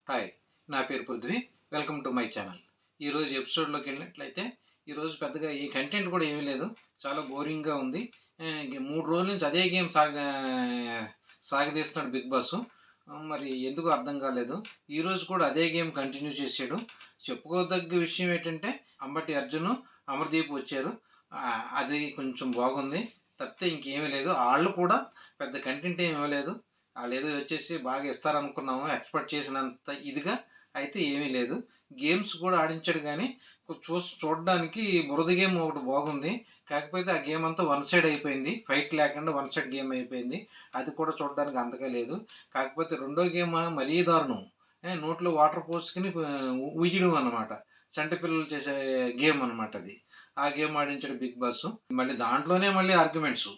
Hi, నా పేరు Prithvi. Welcome to my channel. ఈరోజు ఎపిసోడ్లోకి వెళ్ళినట్లయితే ఈరోజు పెద్దగా ఈ కంటెంట్ కూడా ఏమీ లేదు, చాలా బోరింగ్గా ఉంది. 3 రోజుల నుంచి అదే గేమ్ సాగదీస్తున్నాడు బిగ్ బాస్. మరి ఎందుకు అర్థం కాలేదు. ఈరోజు కూడా అదే గేమ్ కంటిన్యూ చేశాడు. చెప్పుకోదగ్గ విషయం ఏంటంటే అంబటి అర్జున్, అమర్దీప్ వచ్చారు. అది కొంచెం బాగుంది తప్పితే ఇంకేమీ లేదు. వాళ్ళు కూడా పెద్ద కంటెంట్ ఏమి ఇవ్వలేదు. వాళ్ళు ఏదో వచ్చేసి బాగా ఇస్తారనుకున్నాము, ఎక్స్పెక్ట్ చేసినంత ఇదిగా అయితే ఏమీ లేదు. గేమ్స్ కూడా ఆడించాడు కానీ చూడడానికి బురద గేమ్ ఒకటి బాగుంది. కాకపోతే ఆ గేమ్ అంతా వన్ సైడ్ అయిపోయింది, ఫైట్ లేకుండా వన్ సైడ్ గేమ్ అయిపోయింది. అది కూడా చూడడానికి అంతగా లేదు. కాకపోతే రెండో గేమ్ మరీ దారుణం. నోట్లో వాటర్ పోసుకుని ఉయ్యడం అనమాట. చంటి పిల్లలు చేసే గేమ్ అనమాట అది. ఆ గేమ్ ఆడించాడు బిగ్ బాస్. మళ్ళీ దాంట్లోనే మళ్ళీ ఆర్గ్యుమెంట్స్.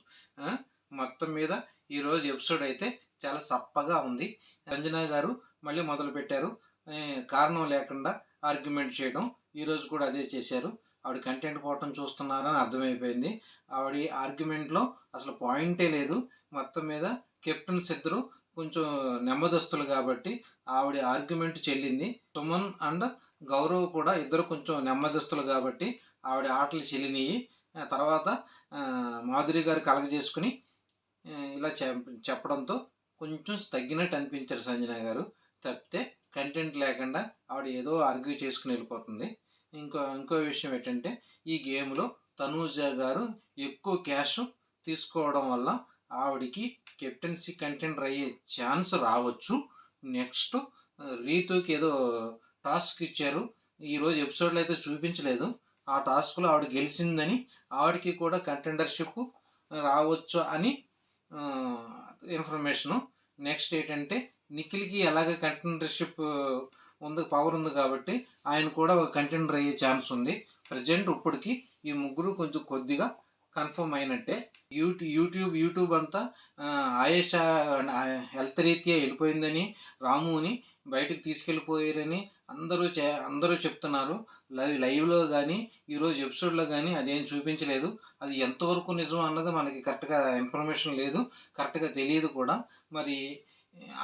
మొత్తం మీద ఈరోజు ఎపిసోడ్ అయితే చాలా సప్పగా ఉంది. సంజన గారు మళ్ళీ మొదలుపెట్టారు కారణం లేకుండా ఆర్గ్యుమెంట్ చేయడం. ఈరోజు కూడా అదే చేశారు. ఆవిడ కంటెంట్ పోవటం చూస్తున్నారని అర్థమైపోయింది. ఆవిడ ఆర్గ్యుమెంట్లో అసలు పాయింటే లేదు. మొత్తం మీద కెప్టెన్స్ ఇద్దరు కొంచెం నెమ్మదస్తులు కాబట్టి ఆవిడ ఆర్గ్యుమెంట్ చెల్లింది. సుమన్ అండ్ గౌరవ్ కూడా ఇద్దరు కొంచెం నెమ్మదస్తులు కాబట్టి ఆవిడ ఆటలు చెల్లినవి. తర్వాత మాధురి గారు కలగజేసుకుని ఇలా చెప్పడంతో కొంచెం తగ్గినట్టు అనిపించారు సంజన గారు. తప్పితే కంటెంట్ లేకుండా ఆవిడ ఏదో ఆర్గ్యూ చేసుకుని వెళ్ళిపోతుంది. ఇంకో విషయం ఏంటంటే ఈ గేమ్లో తనూజ గారు ఎక్కువ క్యాష్ తీసుకోవడం వల్ల ఆవిడికి కెప్టెన్సీ కంటెండర్ అయ్యే ఛాన్స్ రావచ్చు. నెక్స్ట్ రీతుకి ఏదో టాస్క్ ఇచ్చారు, ఈరోజు ఎపిసోడ్లో అయితే చూపించలేదు. ఆ టాస్క్లో ఆవిడ గెలిచిందని ఆవిడకి కూడా కంటెండర్షిప్ రావచ్చు అని ఇన్ఫర్మేషను. నెక్స్ట్ ఏంటంటే నిఖిల్కి ఎలాగ కంటెండర్షిప్ ఉంది, పవర్ ఉంది కాబట్టి ఆయన కూడా ఒక కంటెండర్ అయ్యే ఛాన్స్ ఉంది. ప్రజెంట్ ఇప్పటికి ఈ ముగ్గురు కొద్దిగా కన్ఫర్మ్ అయినట్టే. యూట్యూబ్ అంతా ఆయేషా హెల్త్ రీత్యా వెళ్ళిపోయిందని, రాముని బయటకు తీసుకెళ్ళిపోయారని అందరూ చెప్తున్నారు. లైవ్లో కానీ ఈరోజు ఎపిసోడ్లో కానీ అదేం చూపించలేదు. అది ఎంతవరకు నిజం అన్నది మనకి కరెక్ట్గా ఇన్ఫర్మేషన్ లేదు, కరెక్ట్గా తెలియదు కూడా. మరి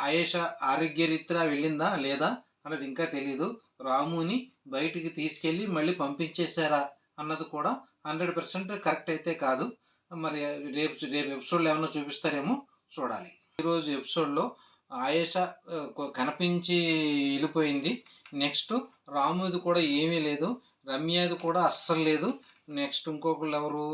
ఆయేషా ఆరోగ్యరీత్యా వెళ్ళిందా లేదా అన్నది ఇంకా తెలియదు. రాముని బయటికి తీసుకెళ్ళి మళ్ళీ పంపించేశారా అన్నది కూడా 100% కరెక్ట్ అయితే కాదు. మరి రేపు ఎపిసోడ్లో ఏమన్నా చూపిస్తారేమో చూడాలి. ఈరోజు ఎపిసోడ్లో ఆయేషా కనిపించి వెళ్ళిపోయింది. నెక్స్ట్ రాముది కూడా ఏమీ లేదు, రమ్యది కూడా అస్సలు లేదు. నెక్స్ట్ ఇంకొకళ్ళు ఎవరు,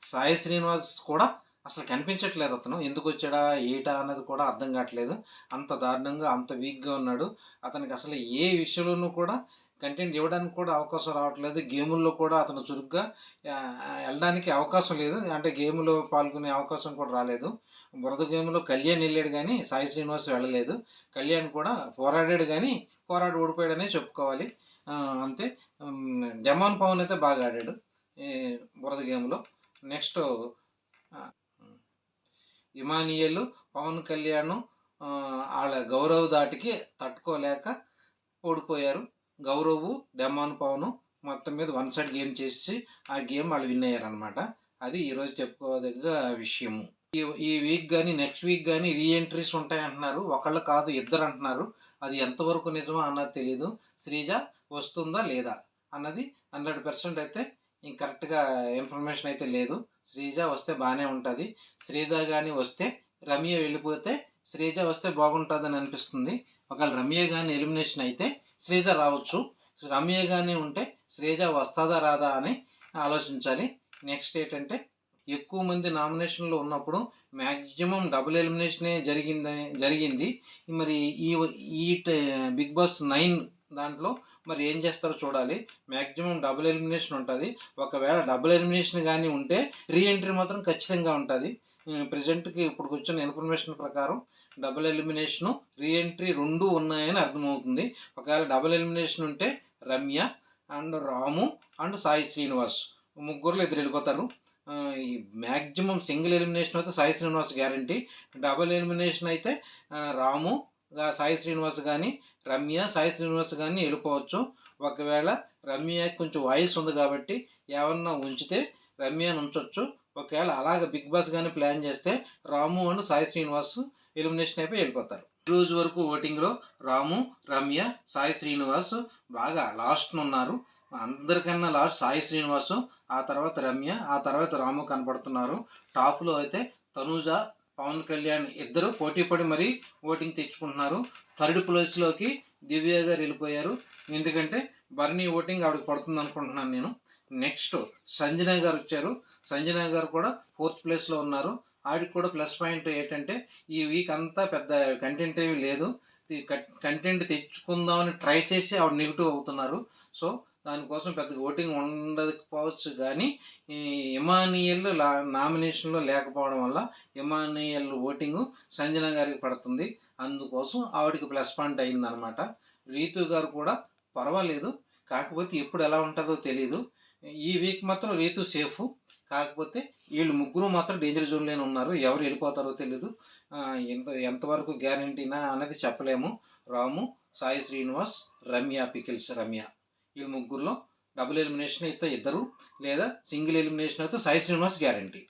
సాయి శ్రీనివాస్ కూడా అసలు కనిపించట్లేదు. అతను ఎందుకు వచ్చాడా ఏటా అన్నది కూడా అర్థం కావట్లేదు. అంత దారుణంగా అంత వీక్గా ఉన్నాడు. అతనికి అసలు ఏ విషయంలోనూ కూడా కంటెంట్ ఇవ్వడానికి కూడా అవకాశం రావట్లేదు. గేముల్లో కూడా అతను చురుగ్గా వెళ్ళడానికి అవకాశం లేదు, అంటే గేమ్లో పాల్గొనే అవకాశం కూడా రాలేదు. బురద గేమ్లో కళ్యాణ్ వెళ్ళాడు కానీ సాయి శ్రీనివాస్ వెళ్ళలేదు. కళ్యాణ్ కూడా పోరాడాడు కానీ ఓడిపోయాడనే చెప్పుకోవాలి. అంతే. డెమాన్ పవన్ అయితే బాగా ఆడాడు ఈ బురద గేమ్లో. నెక్స్ట్ ఇమానియల్, పవన్ కళ్యాణ్ వాళ్ళ గౌరవ్ దాటికి తట్టుకోలేక ఓడిపోయారు. గౌరవ్, డెమాన్ పవన్ మొత్తం మీద వన్ సైడ్ గేమ్ చేసి ఆ గేమ్ వాళ్ళు విన్ అయ్యారనమాట. అది ఈరోజు చెప్పుకోదగ్గ విషయము. ఈ వీక్ కానీ నెక్స్ట్ వీక్ కానీ రీఎంట్రీస్ ఉంటాయంటున్నారు. ఒకళ్ళు కాదు, ఇద్దరు అంటున్నారు. అది ఎంతవరకు నిజమో అన్నది తెలీదు. శ్రీజ వస్తుందా లేదా అన్నది 100% అయితే కరెక్ట్గా ఇన్ఫర్మేషన్ అయితే లేదు. శ్రీజ వస్తే బాగానే ఉంటుంది. శ్రీజ కానీ వస్తే, రమ్య వెళ్ళిపోతే శ్రీజ వస్తే బాగుంటుందని అనిపిస్తుంది. ఒకవేళ రమ్య కానీ ఎలిమినేషన్ అయితే శ్రీజ రావచ్చు. రమ్య కానీ ఉంటే శ్రీజ వస్తుందా రాదా అని ఆలోచించాలి. నెక్స్ట్ ఏంటంటే ఎక్కువ మంది నామినేషన్లో ఉన్నప్పుడు మ్యాక్సిమం డబుల్ ఎలిమినేషనే జరిగింది. మరి ఈ బిగ్ బాస్ 9 దాంట్లో మరి ఏం చేస్తారో చూడాలి. మ్యాక్సిమం డబుల్ ఎలిమినేషన్ ఉంటుంది. ఒకవేళ డబుల్ ఎలిమినేషన్ కానీ ఉంటే రీఎంట్రీ మాత్రం ఖచ్చితంగా ఉంటుంది. ప్రజెంట్కి ఇప్పుడు వచ్చిన ఇన్ఫర్మేషన్ ప్రకారం డబుల్ ఎలిమినేషను, రీఎంట్రీ 2 ఉన్నాయని అర్థమవుతుంది. ఒకవేళ డబుల్ ఎలిమినేషన్ ఉంటే Ramya and Ramu and Sai Srinivas ముగ్గురులో ఇద్దరు వెళ్ళిపోతారు. ఈ మ్యాక్సిమం సింగిల్ ఎలిమినేషన్ అయితే Sai Srinivas guarantee. Double elimination అయితే రాము, సాయి శ్రీనివాస్ కానీ, రమ్య, సాయి శ్రీనివాస్ కానీ వెళ్ళిపోవచ్చు. ఒకవేళ రమ్య కొంచెం వాయిస్ ఉంది కాబట్టి ఏమన్నా ఉంచితే రమ్యను ఉంచవచ్చు. ఒకవేళ అలాగ బిగ్ బాస్ కానీ ప్లాన్ చేస్తే రాము అండ్ సాయి శ్రీనివాస్ ఎలిమినేషన్ అయిపోయి వెళ్ళిపోతారు. ఈ రోజు వరకు ఓటింగ్లో రాము, రమ్య, సాయి శ్రీనివాస్ బాగా లాస్ట్న ఉన్నారు. అందరికన్నా లాస్ట్ సాయి శ్రీనివాసు, ఆ తర్వాత రమ్య, ఆ తర్వాత రాము కనపడుతున్నారు. టాప్లో అయితే తనూజ, పవన్ కళ్యాణ్ ఇద్దరు పోటీ పడి మరీ ఓటింగ్ తెచ్చుకుంటున్నారు. థర్డ్ ప్లేస్లోకి దివ్య గారు వెళ్ళిపోయారు. ఎందుకంటే బర్నీ ఓటింగ్ ఆవిడకి పడుతుంది అనుకుంటున్నాను నేను. నెక్స్ట్ సంజన గారు వచ్చారు. సంజన గారు కూడా ఫోర్త్ ప్లేస్లో ఉన్నారు. ఆవిడకి కూడా ప్లస్ పాయింట్ ఏంటంటే ఈ వీక్ అంతా పెద్ద కంటెంట్ ఏమీ లేదు. కంటెంట్ తెచ్చుకుందామని ట్రై చేసి ఆవిడ నెగిటివ్ అవుతున్నారు. సో దానికోసం పెద్దగా ఓటింగ్ ఉండకపోవచ్చు, కానీ ఈ ఇమానియల్ నామినేషన్లో లేకపోవడం వల్ల ఇమానియల్ ఓటింగు సంజన గారికి పడుతుంది. అందుకోసం ఆవిడకి ప్లస్ పాయింట్ అయిందనమాట. రీతు గారు కూడా పర్వాలేదు, కాకపోతే ఎప్పుడు ఎలా ఉంటుందో తెలీదు. ఈ వీక్ మాత్రం రీతు సేఫ్. కాకపోతే వీళ్ళు ముగ్గురు మాత్రం డేంజర్ జోన్లోనే ఉన్నారు. ఎవరు వెళ్ళిపోతారో తెలీదు. ఎంతవరకు గ్యారంటీనా అనేది చెప్పలేము. రాము, సాయి శ్రీనివాస్, రమ్య, పికిల్స్ రమ్య, వీళ్ళు ముగ్గురులో డబుల్ ఎలిమినేషన్ అయితే ఇద్దరు, లేదా సింగిల్ ఎలిమినేషన్ అయితే సాయి శ్రీనివాస్ గ్యారంటీ.